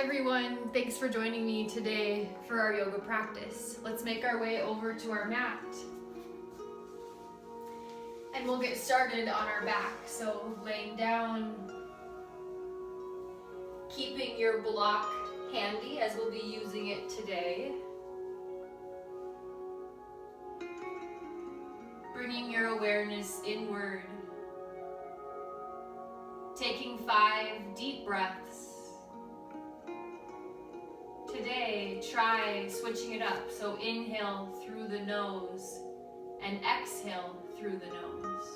everyone, thanks for joining me today for our yoga practice. Let's make our way over to our mat. And we'll get started on our back. So laying down, keeping your block handy as we'll be using it today. Bringing your awareness inward. Taking 5 deep breaths. Today, try switching it up. So inhale through the nose and exhale through the nose.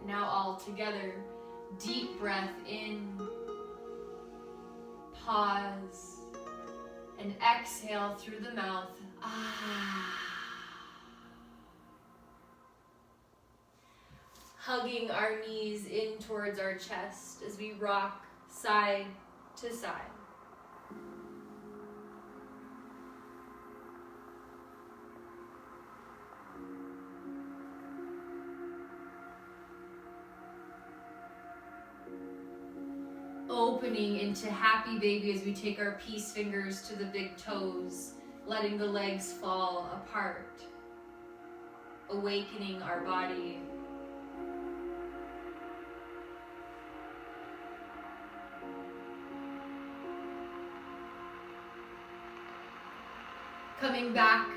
Now all together, deep breath in, pause, and exhale through the mouth. Hugging our knees in towards our chest as we rock side to side. Opening into happy baby as we take our peace fingers to the big toes, letting the legs fall apart, awakening our body. Coming back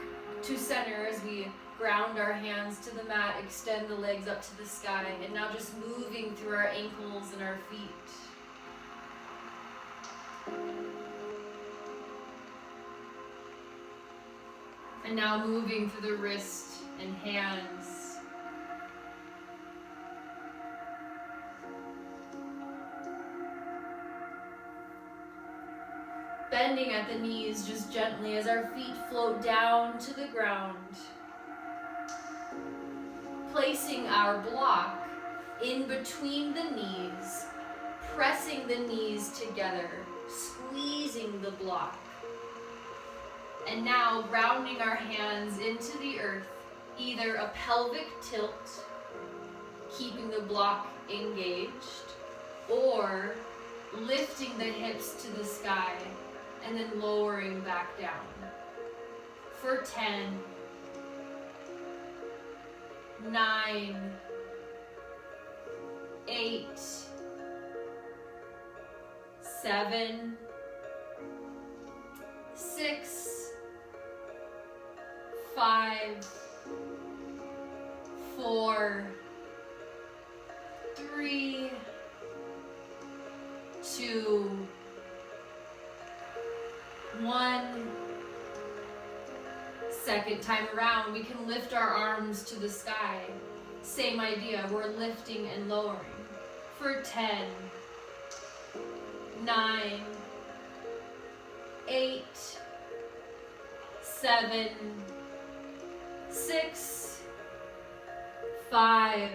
to center as we ground our hands to the mat, extend the legs up to the sky, and now just moving through our ankles and our feet. And now moving through the wrist and hands. Bending at the knees just gently as our feet float down to the ground. Placing our block in between the knees, pressing the knees together, squeezing the block. And now grounding our hands into the earth, either a pelvic tilt, keeping the block engaged, or lifting the hips to the sky and then lowering back down. For 10, 9, 8, 7, 6, 5, 4, 3, 2, 1. Second time around, we can lift our arms to the sky. Same idea, we're lifting and lowering. For 10, 9, 8, 7, 6, 5,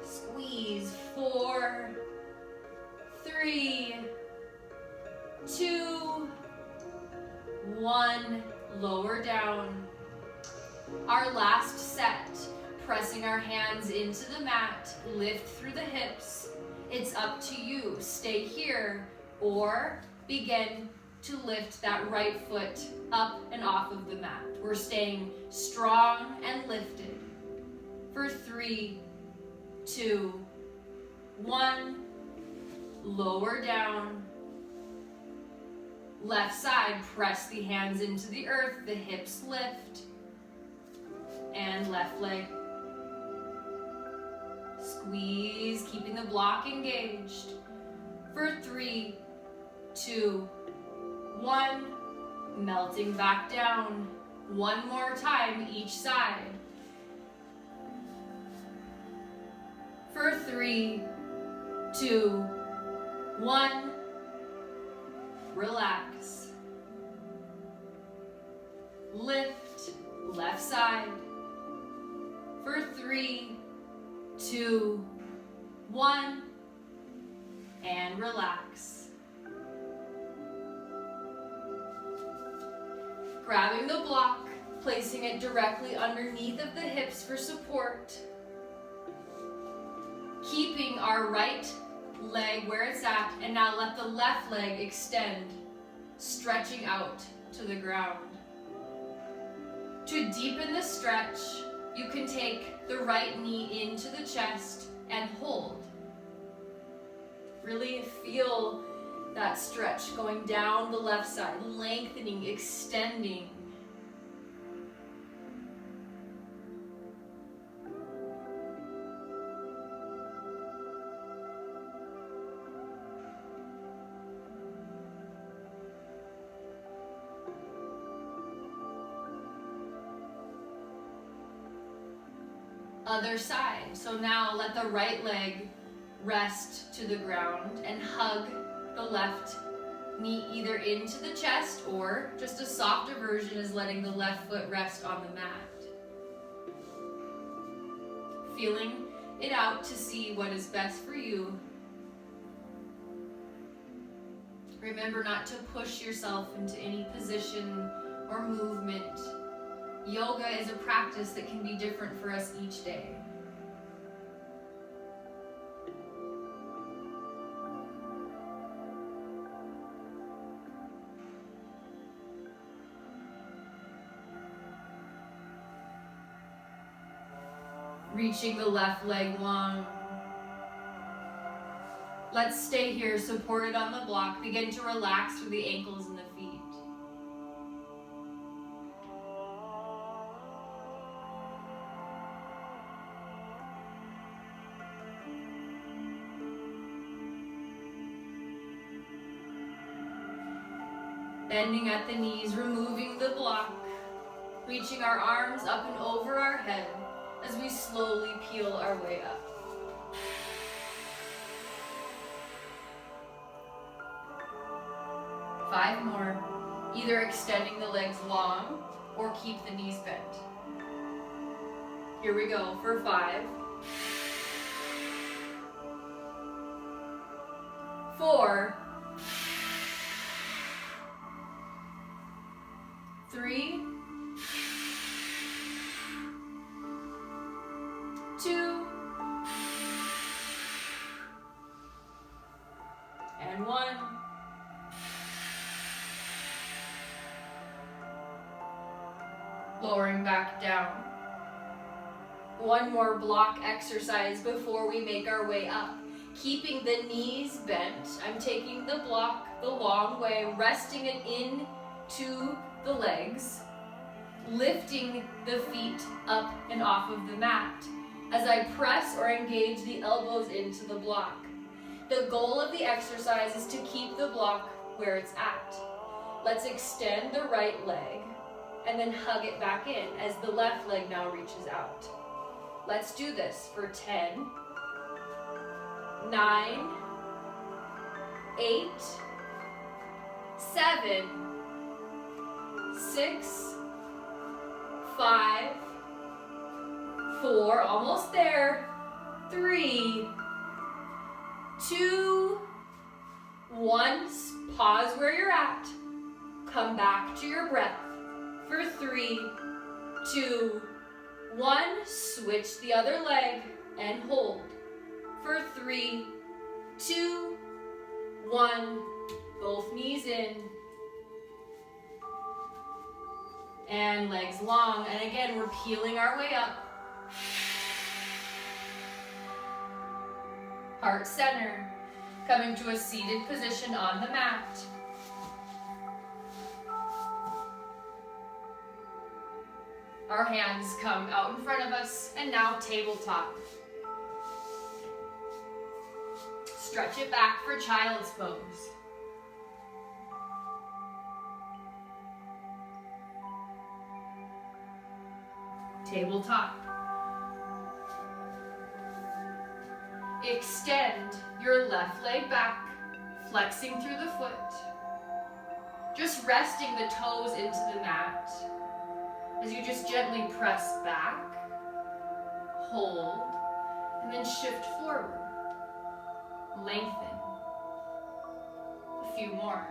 squeeze, 4, 3, 2, 1, lower down. Our last set, pressing our hands into the mat, lift through the hips. It's up to you, stay here or begin to lift that right foot up and off of the mat. We're staying strong and lifted. For 3, 2, 1, lower down. Left side, press the hands into the earth, the hips lift, and left leg. Squeeze, keeping the block engaged. For 3, 2, 1, melting back down. One more time each side. For 3, 2, 1, relax. lift, left side. For 3, 2, 1, and relax. Grabbing the block, placing it directly underneath of the hips for support. Keeping our right leg where it's at, and now let the left leg extend, stretching out to the ground. To deepen the stretch, you can take the right knee into the chest and hold. Really feel that stretch going down the left side, lengthening, extending. Other side. So now let the right leg rest to the ground and hug the left knee either into the chest, or just a softer version is letting the left foot rest on the mat. Feeling it out to see what is best for you. Remember not to push yourself into any position or movement. Yoga is a practice that can be different for us each day. Reaching the left leg long. Let's stay here, supported on the block. Begin to relax through the ankles and the feet. Bending at the knees, removing the block, reaching our arms up and over our head as we slowly peel our way up. Five more, either extending the legs long or keep the knees bent. Here we go for 5, 4, 3, 2, and 1. Lowering back down. One more block exercise before we make our way up. Keeping the knees bent. I'm taking the block the long way, resting it into the legs, lifting the feet up and off of the mat as I press or engage the elbows into the block. The goal of the exercise is to keep the block where it's at. Let's extend the right leg and then hug it back in as the left leg now reaches out. Let's do this for 10, 9, 8, 7, 6, 5, 4, almost there, 3, 2, 1, pause where you're at, come back to your breath for 3, 2, 1, switch the other leg and hold for 3, 2, 1, both knees in, and legs long, and again we're peeling our way up. Heart center, coming to a seated position on the mat. Our hands come out in front of us, and now tabletop. Stretch it back for child's pose. Tabletop. Extend your left leg back, flexing through the foot. Just resting the toes into the mat. As you just gently press back, hold, and then shift forward. Lengthen. A few more.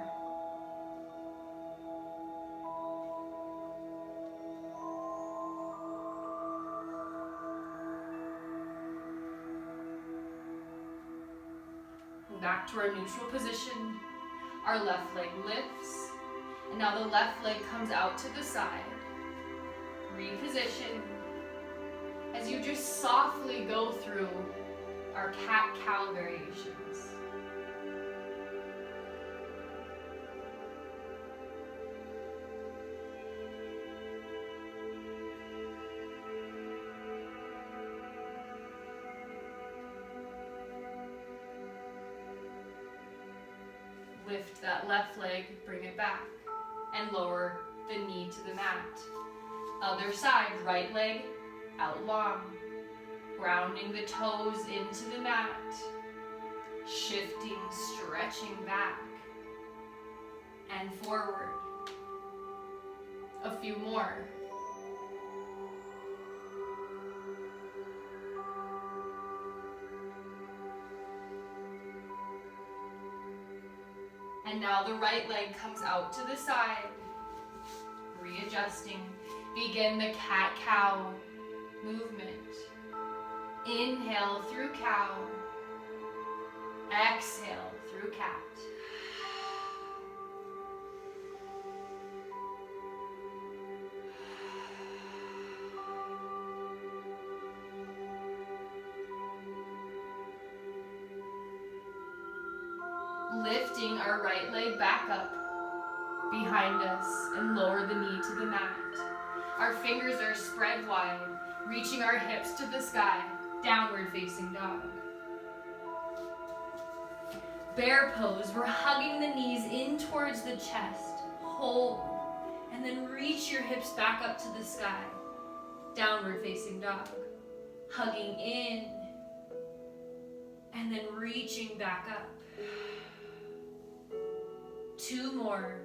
Back to our neutral position. Our left leg lifts, and now the left leg comes out to the side. Reposition as you just softly go through our cat-cow variations. Lift that left leg, bring it back, and lower the knee to the mat. Other side, right leg out long, grounding the toes into the mat, shifting, stretching back, and forward. A few more. And now the right leg comes out to the side, readjusting. Begin the cat-cow movement. Inhale through cow, exhale through cat. Lifting our right leg back up behind us and lower the knee to the mat. Our fingers are spread wide, reaching our hips to the sky, downward facing dog. Bear pose, we're hugging the knees in towards the chest, hold, and then reach your hips back up to the sky, downward facing dog. Hugging in, and then reaching back up. 2 more.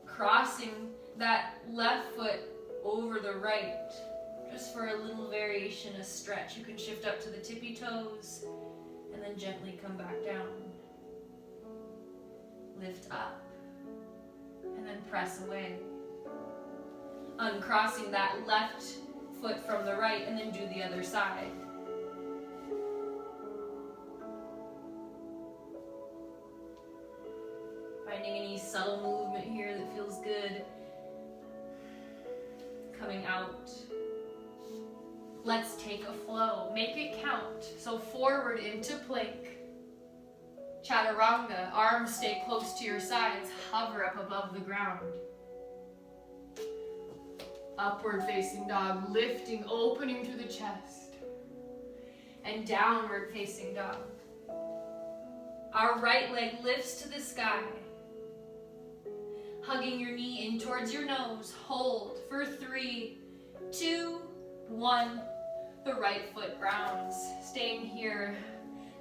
Crossing that left foot over the right, just for a little variation, a stretch. You can shift up to the tippy toes and then gently come back down. Lift up and then press away. Uncrossing that left foot from the right and then do the other side. Finding any subtle movement here that feels good. Coming out. Let's take a flow. Make it count. So forward into plank. Chaturanga. Arms stay close to your sides. Hover up above the ground. Upward facing dog. Lifting, opening through the chest. And downward facing dog. Our right leg lifts to the sky. Hugging your knee in towards your nose. Hold for 3, 2, 1. The right foot grounds. Staying here,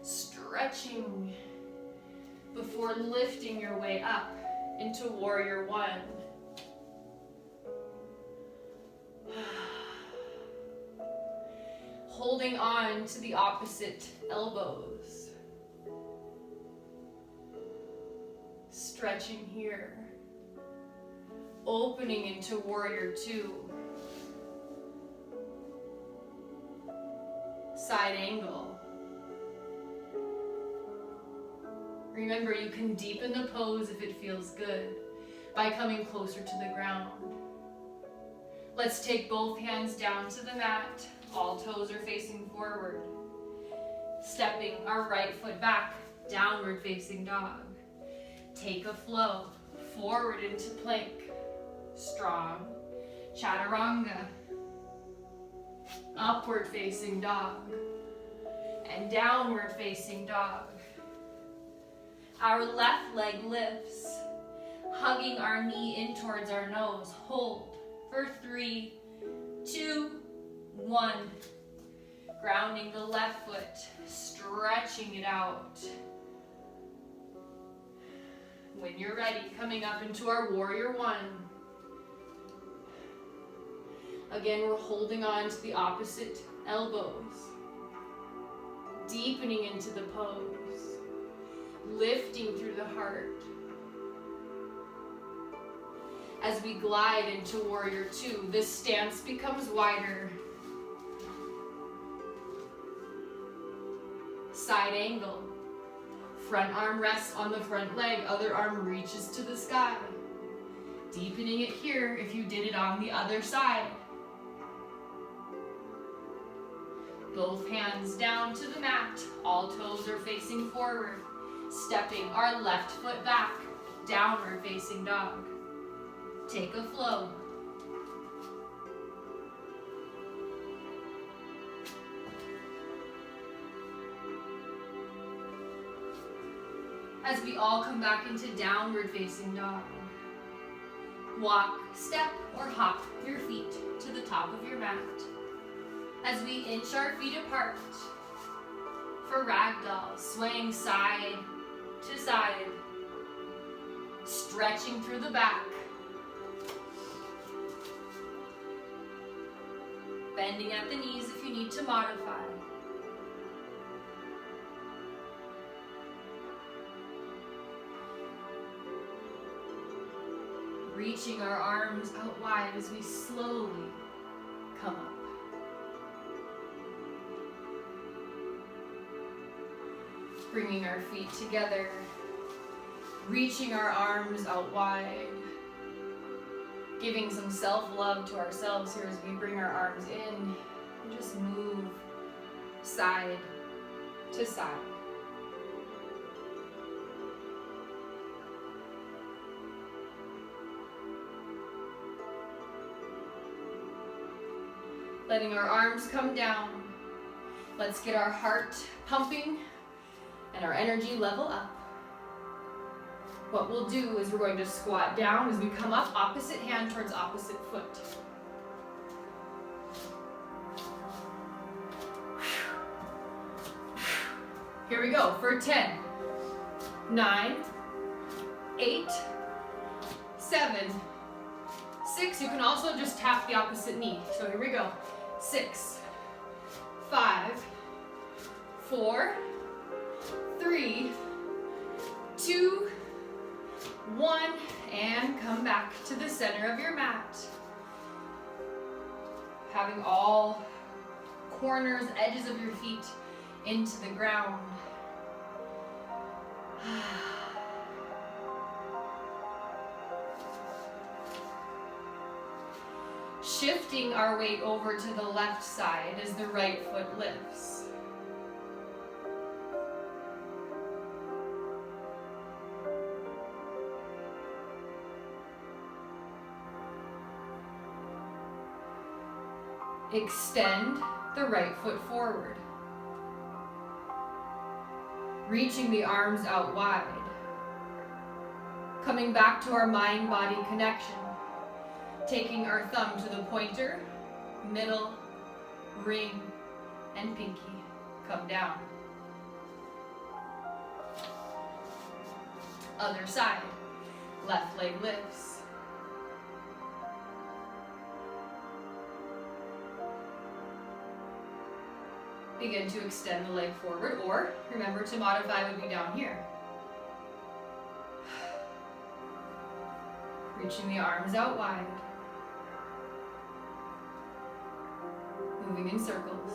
stretching before lifting your way up into warrior 1. Holding on to the opposite elbows. Stretching here. Opening into warrior 2. Side angle. Remember, you can deepen the pose if it feels good by coming closer to the ground. Let's take both hands down to the mat. All toes are facing forward. Stepping our right foot back, downward facing dog. Take a flow, forward into plank. Strong. Chaturanga. Upward facing dog. And downward facing dog. Our left leg lifts, hugging our knee in towards our nose. Hold for 3, 2, 1. Grounding the left foot, stretching it out. When you're ready, coming up into our warrior 1. Again, we're holding on to the opposite elbows. Deepening into the pose. Lifting through the heart. As we glide into warrior 2, this stance becomes wider. Side angle. Front arm rests on the front leg, other arm reaches to the sky. Deepening it here if you did it on the other side. Both hands down to the mat, all toes are facing forward. Stepping our left foot back, downward facing dog. Take a flow. As we all come back into downward facing dog. Walk, step, or hop your feet to the top of your mat. As we inch our feet apart for ragdoll, swaying side to side, stretching through the back, bending at the knees if you need to modify. Reaching our arms out wide as we slowly come up. Bringing our feet together, reaching our arms out wide, giving some self-love to ourselves here as we bring our arms in and just move side to side. Letting our arms come down. Let's get our heart pumping and our energy level up. What we'll do is we're going to squat down as we come up, opposite hand towards opposite foot. Here we go for 10, 9, 8, 7, 6. You can also just tap the opposite knee. So here we go. 6, 5, 4, 3, 2, 1, and come back to the center of your mat. Having all corners, edges of your feet into the ground. Shifting our weight over to the left side as the right foot lifts. Extend the right foot forward. Reaching the arms out wide. Coming back to our mind-body connection. Taking our thumb to the pointer, middle, ring, and pinky. Come down. Other side. Left leg lifts. Begin to extend the leg forward, or remember to modify would be down here. Reaching the arms out wide. Moving in circles.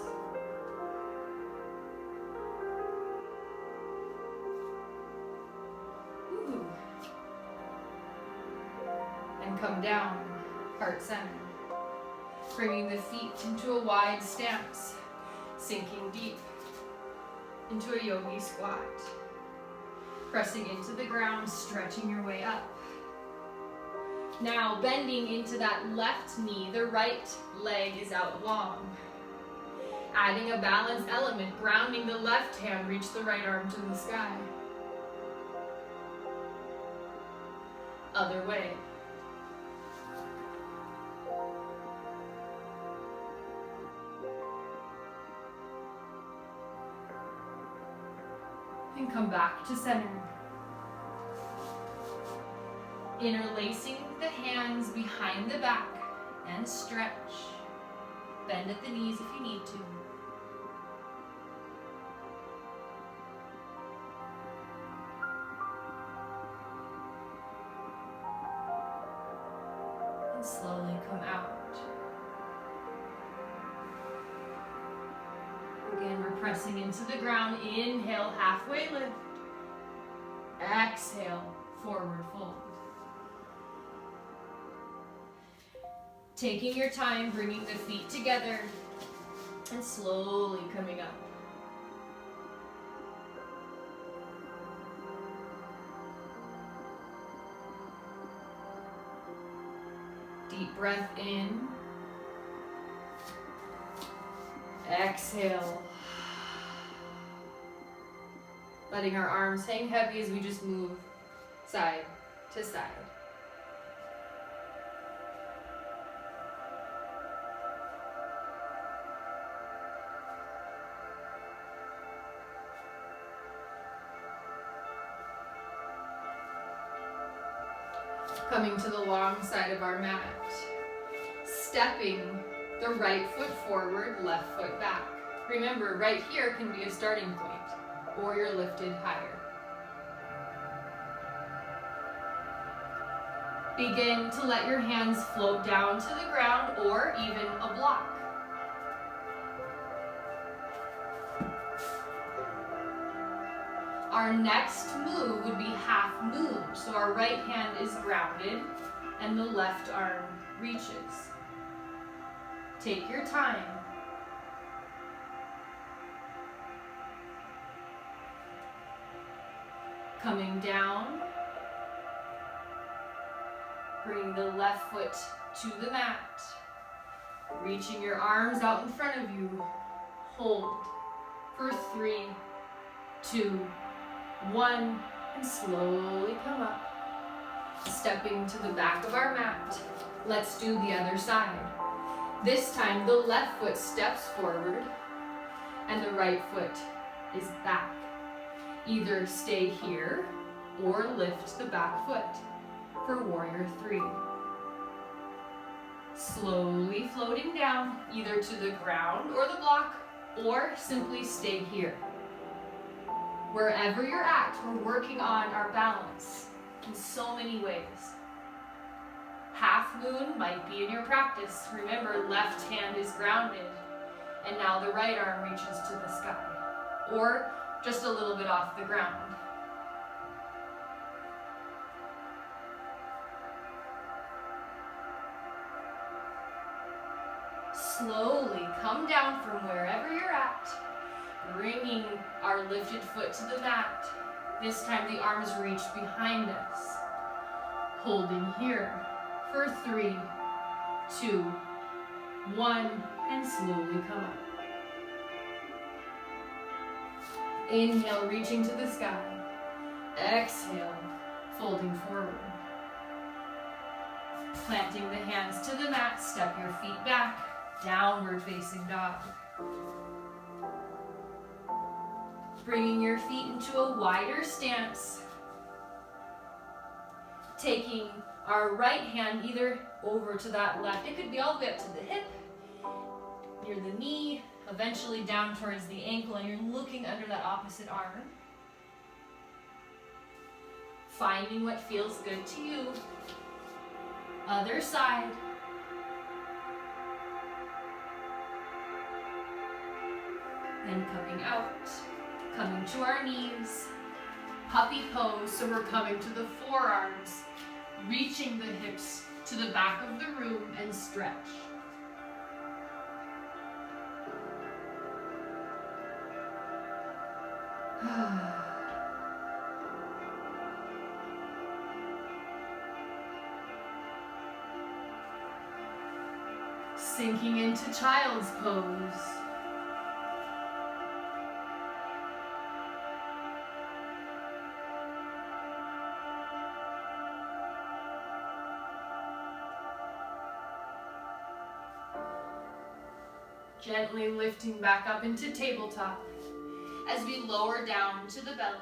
Ooh. And come down, heart center. Bringing the feet into a wide stance. Sinking deep into a yogi squat. Pressing into the ground, stretching your way up. Now bending into that left knee, the right leg is out long. Adding a balance element, grounding the left hand, reach the right arm to the sky. Other way. come back to center. Interlacing the hands behind the back and stretch. Bend at the knees if you need to. And slowly come out. Again, we're pressing into the ground. Inhale, halfway lift. Exhale, forward fold. Taking your time, bringing the feet together and slowly coming up. Deep breath in. Exhale. Letting our arms hang heavy as we just move side to side. Coming to the long side of our mat. Stepping the right foot forward, left foot back. Remember, right here can be a starting point, or you're lifted higher. Begin to let your hands float down to the ground or even a block. Our next move would be half moon. So our right hand is grounded and the left arm reaches. Take your time. Coming down. Bring the left foot to the mat. Reaching your arms out in front of you. Hold for 3, 2, 1, and slowly come up. Stepping to the back of our mat. Let's do the other side. This time the left foot steps forward and the right foot is back. Either stay here or lift the back foot for warrior 3. Slowly floating down either to the ground or the block or simply stay here. Wherever you're at, we're working on our balance in so many ways. Half moon might be in your practice. Remember, left hand is grounded, and now the right arm reaches to the sky, or just a little bit off the ground. Slowly come down from wherever you're at, bringing our lifted foot to the mat. This time the arms reach behind us. Holding here for 3, 2, 1, and slowly come up. Inhale, reaching to the sky. Exhale, folding forward. Planting the hands to the mat, step your feet back, downward facing dog. Bringing your feet into a wider stance. Taking our right hand either over to that left, it could be all the way up to the hip, near the knee, eventually down towards the ankle, and you're looking under that opposite arm. Finding what feels good to you. Other side. And coming out. Coming to our knees. Puppy pose, so we're coming to the forearms. Reaching the hips to the back of the room and stretch. Sinking into child's pose. Gently lifting back up into tabletop as we lower down to the belly.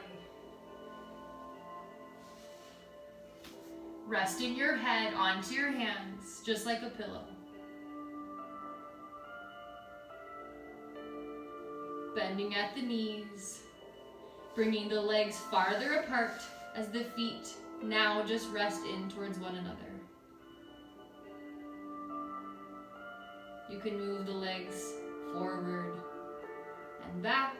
resting your head onto your hands, just like a pillow. Bending at the knees, bringing the legs farther apart as the feet now just rest in towards one another. You can move the legs forward and back.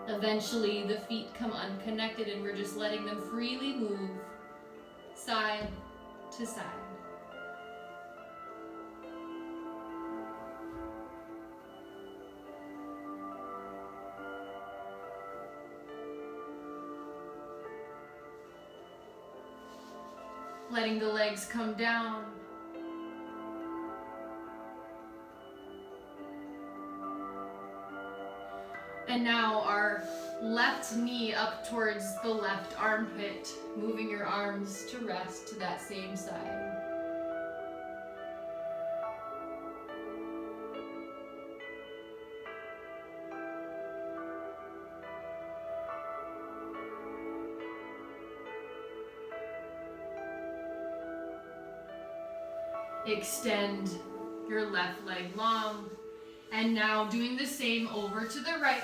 Eventually, the feet come unconnected and we're just letting them freely move side to side. Letting the legs come down. And now our left knee up towards the left armpit, moving your arms to rest to that same side. Extend your left leg long. And now doing the same over to the right.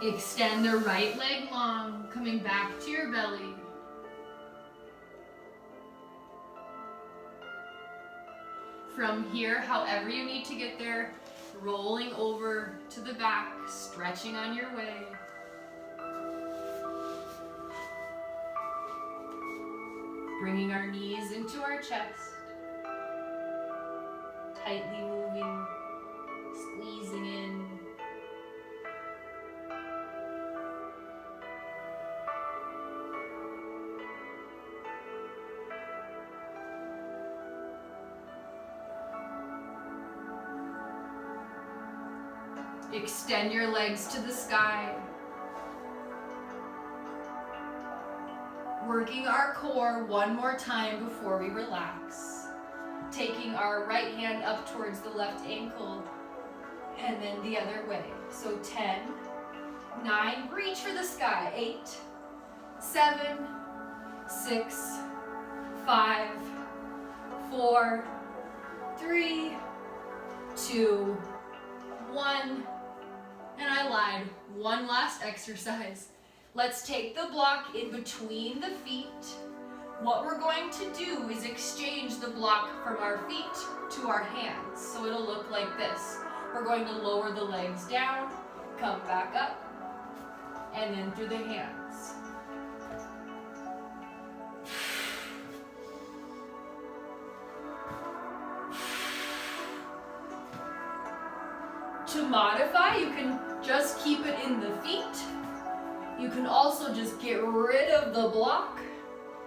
Extend the right leg long, coming back to your belly. From here, however you need to get there, rolling over to the back, stretching on your way. Bringing our knees into our chest, tightly moving, squeezing in. Extend your legs to the sky. Working our core one more time before we relax. Taking our right hand up towards the left ankle and then the other way. So 10, 9, reach for the sky. 8, 7, 6, 5, 4, 3, 2, 1. And I lied. One last exercise. Let's take the block in between the feet. What we're going to do is exchange the block from our feet to our hands. So it'll look like this. We're going to lower the legs down, come back up, and then through the hands. To modify, you can just keep it in the feet. You can also just get rid of the block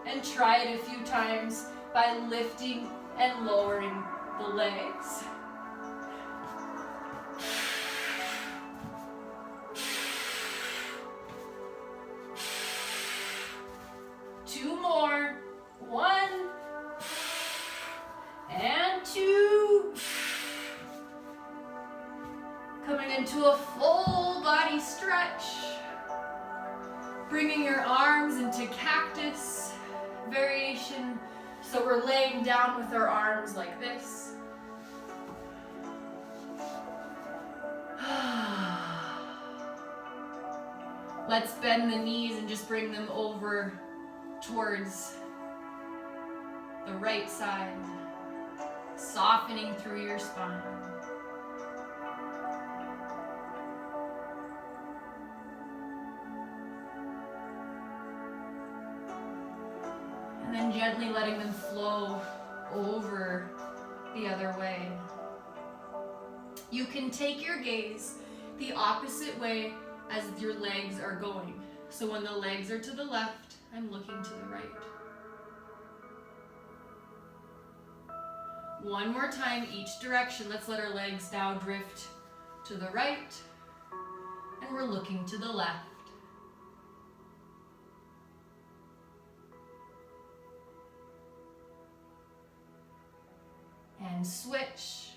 and try it a few times by lifting and lowering the legs. Two more. 1 and 2. Coming into a full body stretch. Bringing your arms into cactus variation. So we're laying down with our arms like this. Let's bend the knees and just bring them over towards the right side, softening through your spine. And then gently letting them flow over the other way. You can take your gaze the opposite way as your legs are going. So when the legs are to the left, I'm looking to the right. One more time, each direction. Let's let our legs now drift to the right, and we're looking to the left. And switch.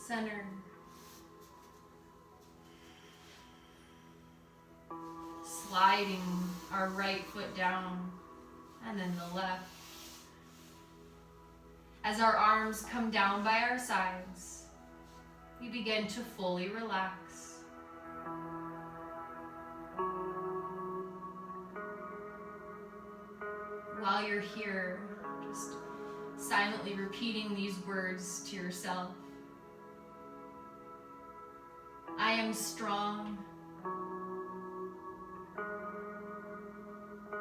Center. Sliding our right foot down, and then the left. As our arms come down by our sides, we begin to fully relax. While you're here, just silently repeating these words to yourself. I am strong.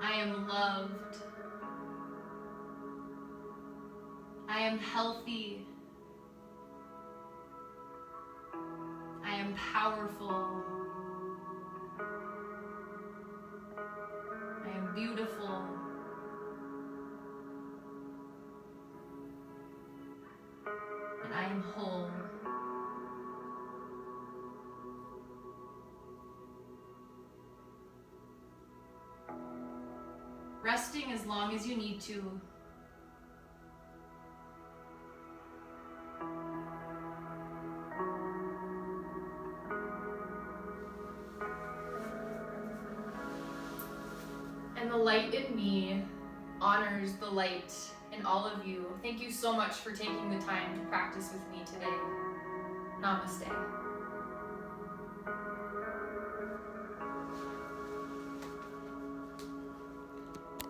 I am loved. I am healthy. I am powerful. I am beautiful. And I am whole. Resting as long as you need to. And the light in me honors the light in all of you. Thank you so much for taking the time to practice with me today. Namaste.